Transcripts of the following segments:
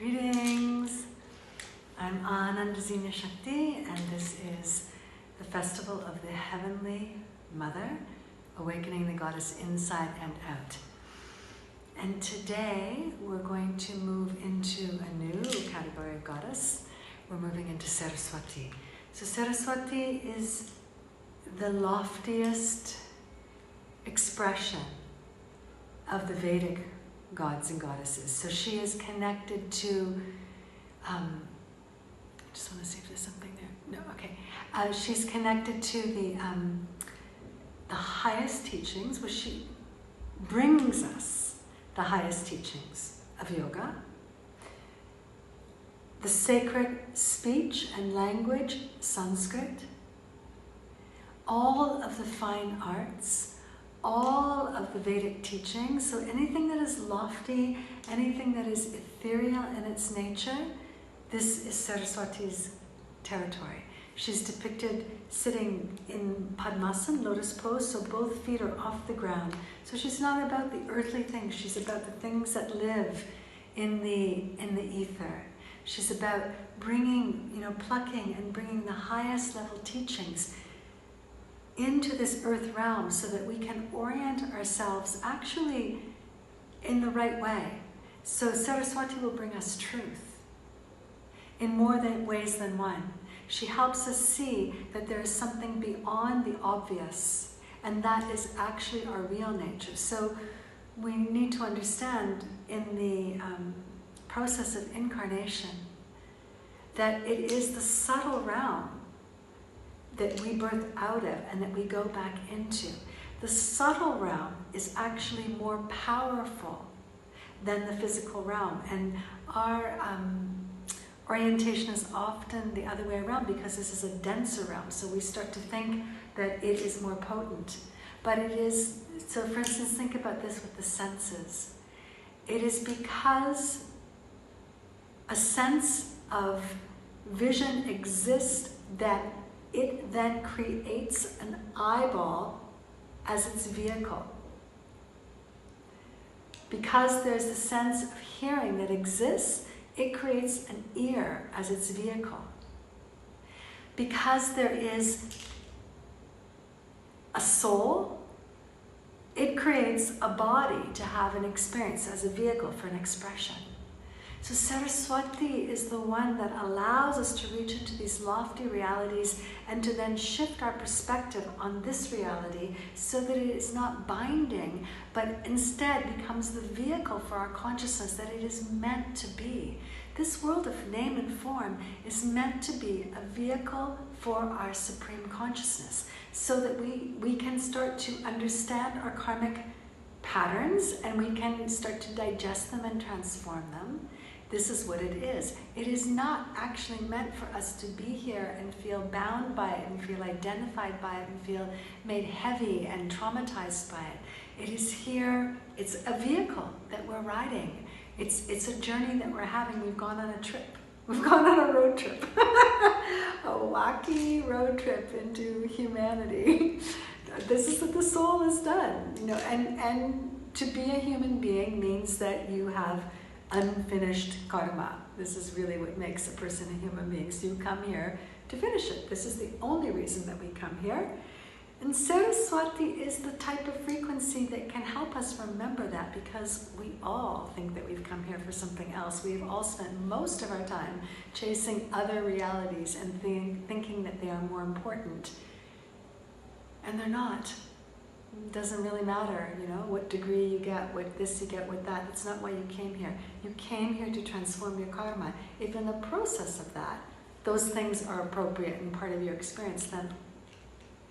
Greetings! I'm Anandazina Shakti, and this is the Festival of the Heavenly Mother, awakening the goddess inside and out. And today we're going to move into a new category of goddess. We're moving into Saraswati. So Saraswati is the loftiest expression of the Vedic gods and goddesses. So she is connected to, I just want to see if there's something there. No, okay. She's connected to the highest teachings, which she brings us the highest teachings of yoga, the sacred speech and language, Sanskrit, all of the fine arts, all of the Vedic teachings. So anything that is lofty, anything that is ethereal in its nature, this is Saraswati's territory. She's depicted sitting in Padmasana, lotus pose, so both feet are off the ground. So she's not about the earthly things, she's about the things that live in the ether. She's about bringing, plucking and bringing the highest level teachings into this earth realm so that we can orient ourselves actually in the right way. So Saraswati will bring us truth in more ways than one. She helps us see that there is something beyond the obvious, and that is actually our real nature. So we need to understand in the process of incarnation that it is the subtle realm that we birth out of and that we go back into. The subtle realm is actually more powerful than the physical realm, and our orientation is often the other way around because this is a denser realm, so we start to think that it is more potent. But it is, so for instance, think about this with the senses. It is because a sense of vision exists that it then creates an eyeball as its vehicle. Because there's a sense of hearing that exists, it creates an ear as its vehicle. Because there is a soul, it creates a body to have an experience as a vehicle for an expression. So Saraswati is the one that allows us to reach into these lofty realities and to then shift our perspective on this reality so that it is not binding, but instead becomes the vehicle for our consciousness that it is meant to be. This world of name and form is meant to be a vehicle for our supreme consciousness so that we can start to understand our karmic patterns and we can start to digest them and transform them. This is what it is. It is not actually meant for us to be here and feel bound by it and feel identified by it and feel made heavy and traumatized by it. It is here, it's a vehicle that we're riding. It's a journey that we're having. We've gone on a trip. We've gone on a road trip. A wacky road trip into humanity. This is what the soul has done. And to be a human being means that you have unfinished karma. This is really what makes a person a human being. So you come here to finish it. This is the only reason that we come here. And Saraswati is the type of frequency that can help us remember that, because we all think that we've come here for something else. We've all spent most of our time chasing other realities and thinking that they are more important. And they're not. It doesn't really matter, what degree you get, what this you get, what that. That's not why you came here. You came here to transform your karma. If in the process of that, those things are appropriate and part of your experience, then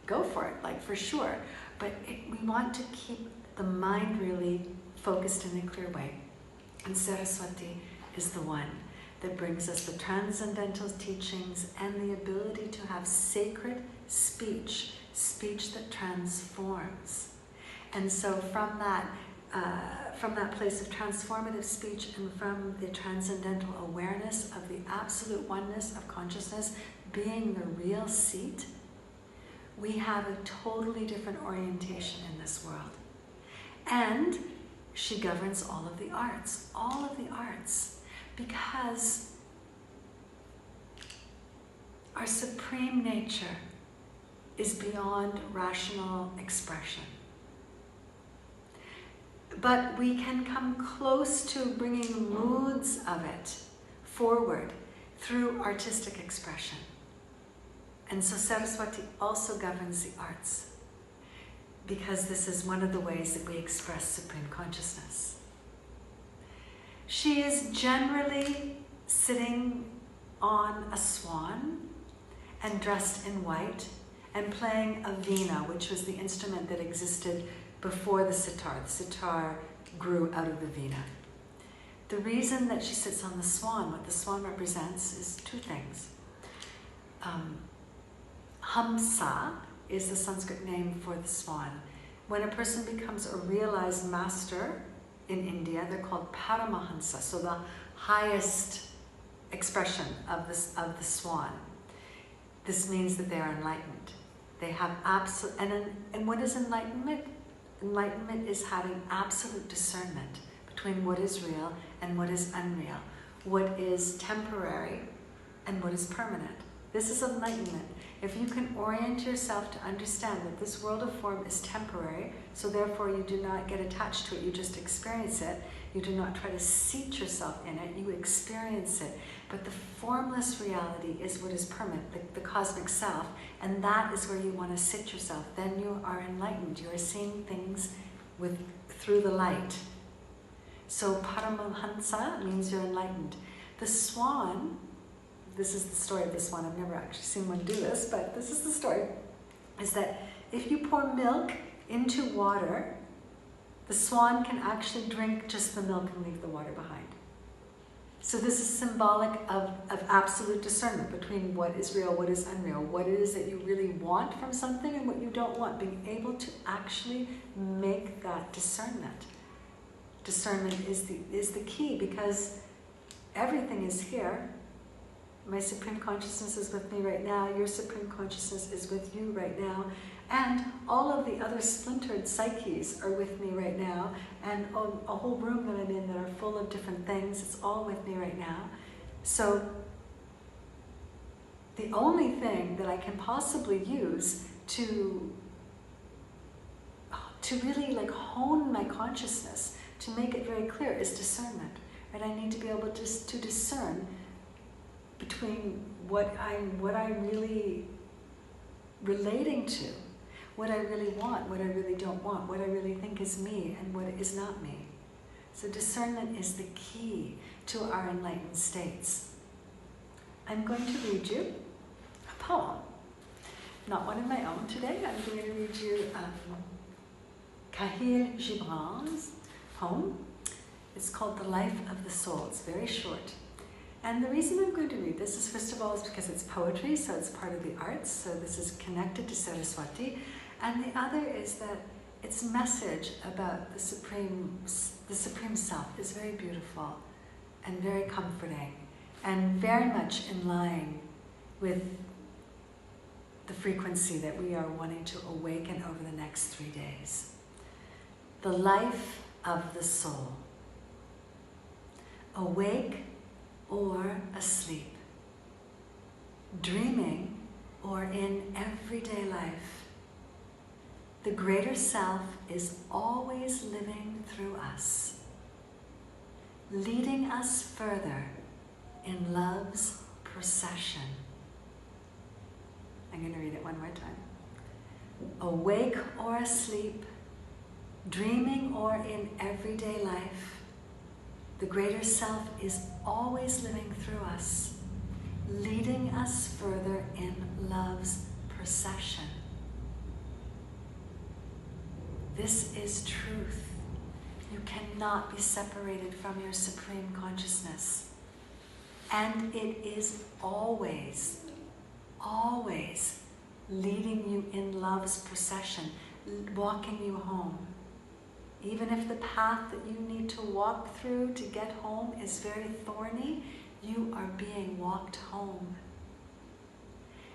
go for it, for sure. But we want to keep the mind really focused in a clear way. And Saraswati is the one that brings us the transcendental teachings and the ability to have sacred speech that transforms. And so from that place of transformative speech and from the transcendental awareness of the absolute oneness of consciousness being the real seat, we have a totally different orientation in this world. And she governs all of the arts, Because our supreme nature is beyond rational expression. But we can come close to bringing moods of it forward through artistic expression. And so Saraswati also governs the arts, because this is one of the ways that we express Supreme Consciousness. She is generally sitting on a swan and dressed in white and playing a veena, which was the instrument that existed before the sitar. The sitar grew out of the veena. The reason that she sits on the swan, what the swan represents, is two things. Hamsa is the Sanskrit name for the swan. When a person becomes a realized master in India, they're called Paramahansa, so the highest expression of the swan. This means that they are enlightened. They have absolute, and what is enlightenment? Enlightenment is having absolute discernment between what is real and what is unreal, what is temporary and what is permanent. This is enlightenment. If you can orient yourself to understand that this world of form is temporary, so therefore you do not get attached to it, you just experience it. You do not try to seat yourself in it, you experience it. But the formless reality is what is permanent, the cosmic self, and that is where you want to sit yourself. Then you are enlightened. You are seeing things through the light. So Paramahansa means you're enlightened. The swan, this is the story of the swan. I've never actually seen one do this, but this is the story, is that if you pour milk into water, the swan can actually drink just the milk and leave the water behind. So this is symbolic of absolute discernment between what is real, what is unreal, what it is that you really want from something and what you don't want, being able to actually make that discernment. Discernment is the key, because everything is here. My Supreme Consciousness is with me right now, your Supreme Consciousness is with you right now, and all of the other splintered psyches are with me right now, and a whole room that I'm in that are full of different things, it's all with me right now. So the only thing that I can possibly use to really hone my consciousness, to make it very clear, is discernment. Right? I need to be able to discern between what I'm really relating to, what I really want, what I really don't want, what I really think is me and what is not me. So discernment is the key to our enlightened states. I'm going to read you a poem. Not one of my own today. I'm going to read you Kahlil Gibran's poem. It's called The Life of the Soul. It's very short. And the reason I'm going to read this is, first of all, is because it's poetry, so it's part of the arts, so this is connected to Saraswati. And the other is that its message about the Supreme Self is very beautiful and very comforting and very much in line with the frequency that we are wanting to awaken over the next 3 days. The life of the soul. Awake or asleep, dreaming or in everyday life, the greater self is always living through us, leading us further in love's procession. I'm going to read it one more time. Awake or asleep, dreaming or in everyday life, the greater self is always living through us, leading us further in love's procession. This is truth. You cannot be separated from your Supreme Consciousness. And it is always, always leading you in love's procession, walking you home. Even if the path that you need to walk through to get home is very thorny, you are being walked home.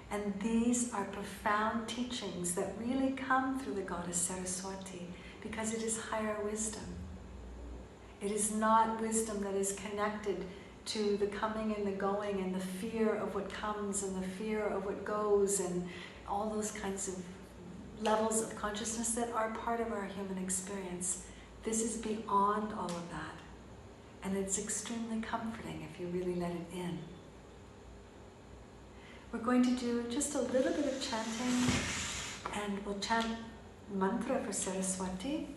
And these are profound teachings that really come through the goddess Saraswati, because it is higher wisdom. It is not wisdom that is connected to the coming and the going and the fear of what comes and the fear of what goes and all those kinds of levels of consciousness that are part of our human experience. This is beyond all of that. And it's extremely comforting if you really let it in. We're going to do just a little bit of chanting, and we'll chant mantra for Saraswati.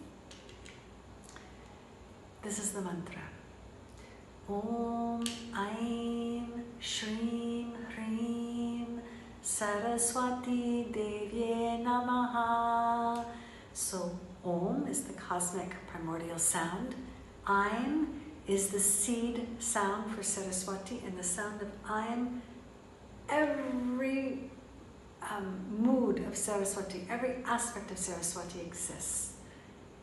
This is the mantra. Om Aim Shrim Hrim Saraswati Devye Namaha. So Om is the cosmic primordial sound. Aim is the seed sound for Saraswati, and the sound of Aim, every mood of Saraswati, every aspect of Saraswati exists.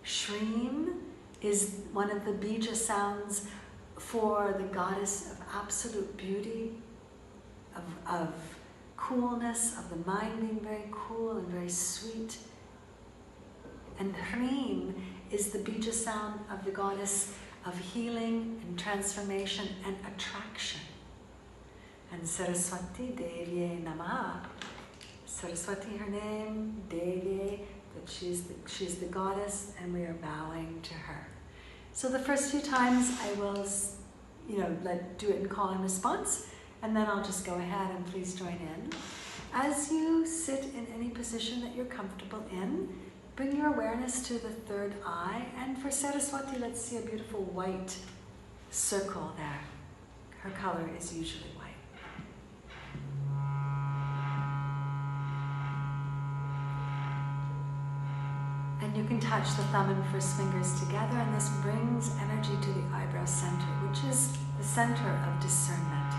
Shrim is one of the bija sounds for the goddess of absolute beauty, of coolness, of the mind being very cool and very sweet. And Hrim is the bija sound of the goddess of healing and transformation and attraction. And Saraswati Devye Namaha. Saraswati, her name, Devye, that she's the goddess, and we are bowing to her. So the first few times I will, do it in call and response, and then I'll just go ahead and please join in. As you sit in any position that you're comfortable in, bring your awareness to the third eye, and for Saraswati, let's see a beautiful white circle there. Her color is usually white. And you can touch the thumb and first fingers together, and this brings energy to the eyebrow center, which is the center of discernment.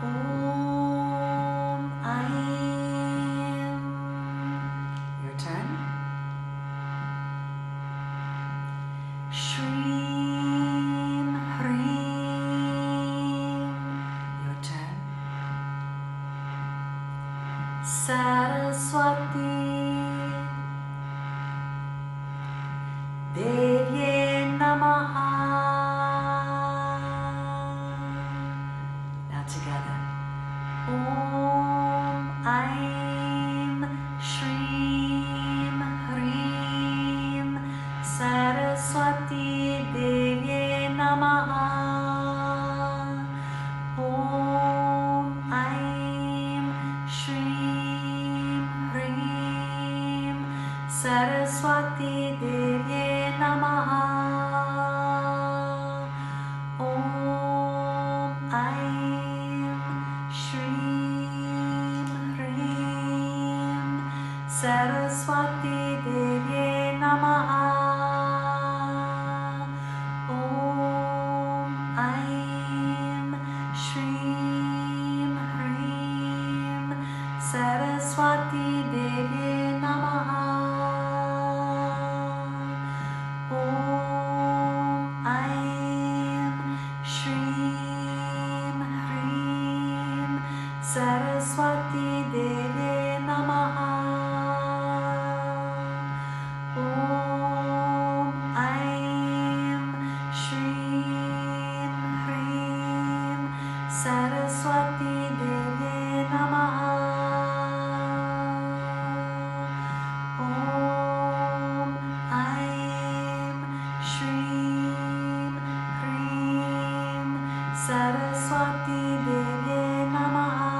Om Aim. Your turn. Shrim Hrim. Your turn. Saraswati Devye Namaha. Now together. Om Aim Shrim Hrim Saraswati Devye Namaha. Om Aim Shrim Hrim Saraswati Devye Namaha. Om Aim Shrim Hrim Saraswati Devye Namaha. Om Aim Shrim Hrim Saraswati Devye Namaha. Om Aim Shrim Hrim Saraswati Devye Namaha. Om Aim Shrim Hrim Saraswati Devye Namaha. Om Aim Shrim Hrim Saraswati Devye Namaha.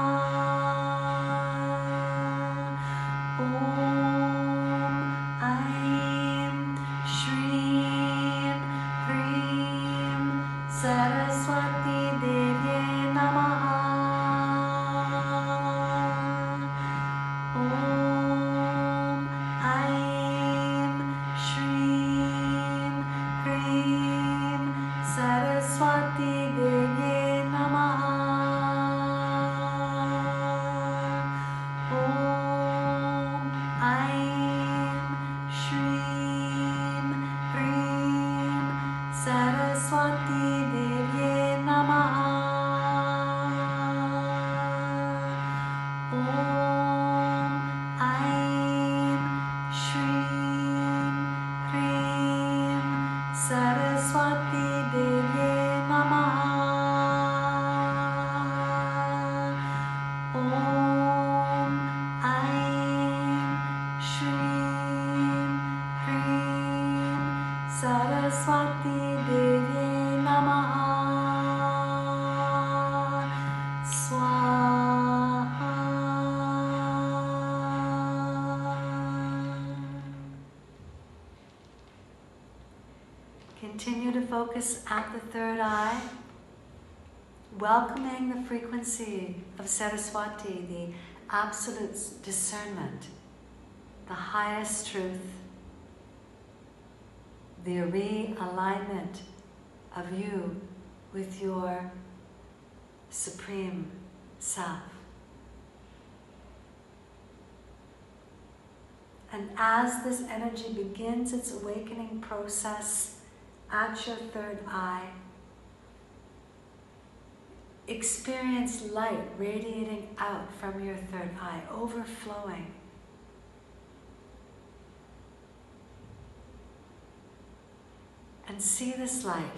Om Aim Shrim Hrim Saraswati Devye Namaha. Om Aim Shrim Hrim Saraswati Devye Namaha. Om Aim Shrim Hrim Saraswati Devye Namaha. Om Aim Shrim Hrim Saraswati Saraswati Devye Namaha. Om Aim Shrim Hrim Saraswati Devye Namaha. Swaha. Continue to focus at the third eye, welcoming the frequency of Saraswati, the absolute discernment, the highest truth, the realignment of you with your Supreme Self. And as this energy begins its awakening process at your third eye, experience light radiating out from your third eye, overflowing. And see this light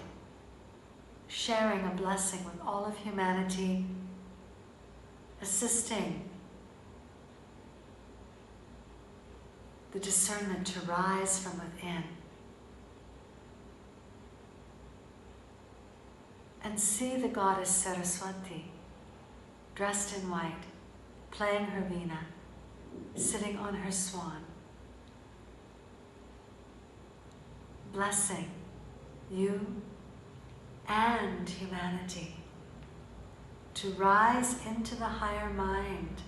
sharing a blessing with all of humanity, assisting the discernment to rise from within. And see the goddess Saraswati, dressed in white, playing her veena, sitting on her swan, blessing you and humanity to rise into the higher mind,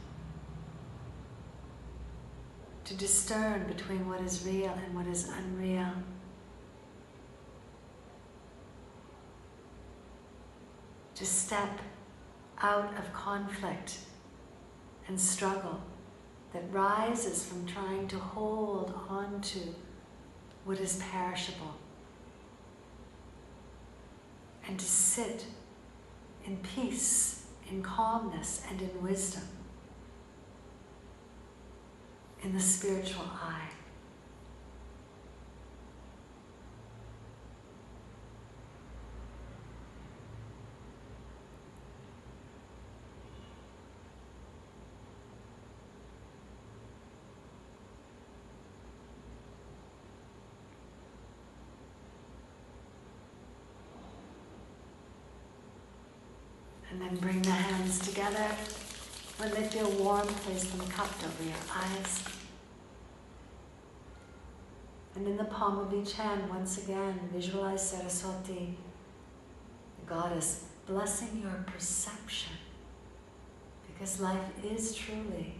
to discern between what is real and what is unreal, to step out of conflict and struggle that rises from trying to hold on to what is perishable, and to sit in peace, in calmness, and in wisdom, in the spiritual eye. And then bring the hands together. When they feel warm, place them cupped over your eyes. And in the palm of each hand, once again, visualize Saraswati, the goddess, blessing your perception. Because life is truly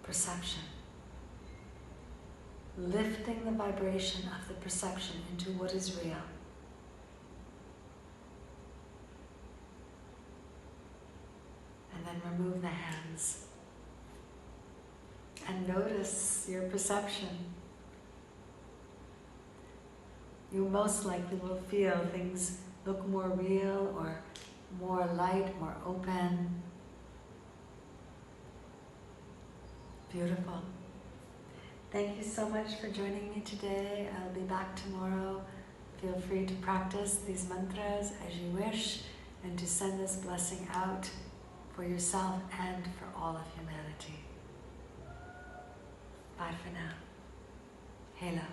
perception. Lifting the vibration of the perception into what is real. And then remove the hands. And notice your perception. You most likely will feel things look more real or more light, more open. Beautiful. Thank you so much for joining me today. I'll be back tomorrow. Feel free to practice these mantras as you wish and to send this blessing out for yourself and for all of humanity. Bye for now. Hela.